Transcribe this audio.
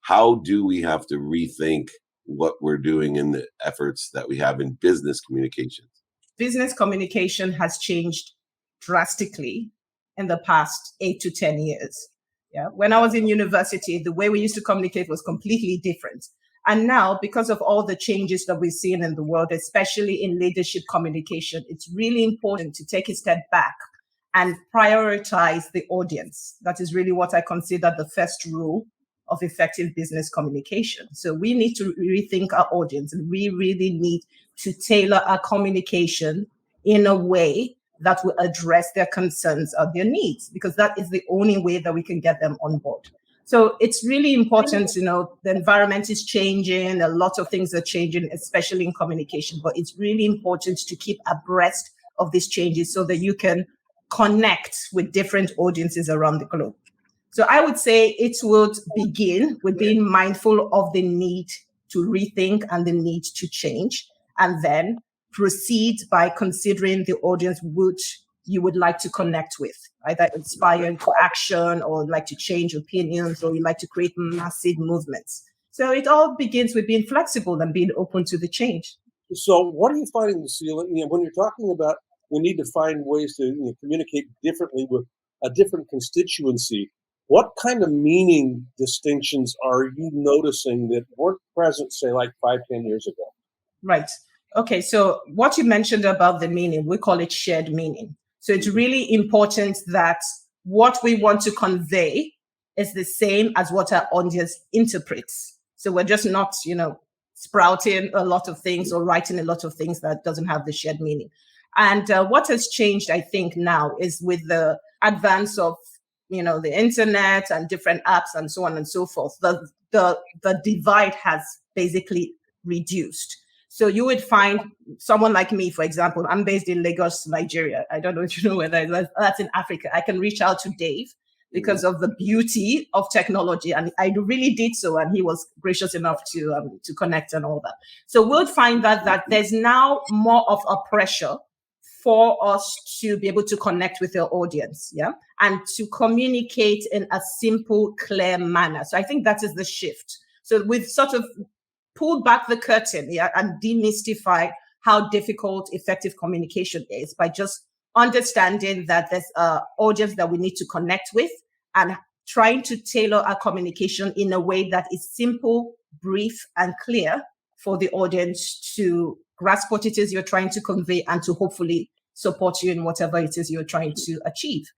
how do we have to rethink what we're doing in the efforts that we have in business communications? Business communication has changed drastically in the past 8 to 10 years. Yeah. When I was in university, the way we used to communicate was completely different. And now, because of all the changes that we're seeing in the world, especially in leadership communication, it's really important to take a step back and prioritize the audience. That is really what I consider the first rule of effective business communication. So we need to rethink our audience, and we really need to tailor our communication in a way that will address their concerns or their needs, because that is the only way that we can get them on board. So it's really important, the environment is changing, a lot of things are changing, especially in communication, but it's really important to keep abreast of these changes so that you can connect with different audiences around the globe. So I would say it would begin with being mindful of the need to rethink and the need to change, and then proceed by considering the audience which you would like to connect with, either inspiring for action, or like to change opinions, or you like to create massive movements. So it all begins with being flexible and being open to the change. So what are you finding, Lucille, when you're talking about we need to find ways to communicate differently with a different constituency? What kind of meaning distinctions are you noticing that weren't present, say, like 5-10 years ago? Right. Okay. So what you mentioned about the meaning, we call it shared meaning. So it's really important that what we want to convey is the same as what our audience interprets. So we're just not, sprouting a lot of things or writing a lot of things that doesn't have the shared meaning. And what has changed, I think, now is with the advance of the internet and different apps and so on and so forth, the divide has basically reduced. So you would find someone like me, for example, I'm based in Lagos, Nigeria. I don't know if you know where that's in Africa. I can reach out to Dave because of the beauty of technology. And I really did so. And he was gracious enough to connect and all that. So we'll find that there's now more of a pressure for us to be able to connect with your audience, and to communicate in a simple, clear manner. So I think that is the shift. So we've sort of pulled back the curtain, and demystify how difficult effective communication is by just understanding that there's an audience that we need to connect with, and trying to tailor our communication in a way that is simple, brief, and clear for the audience to grasp what it is you're trying to convey and to hopefully support you in whatever it is you're trying to achieve.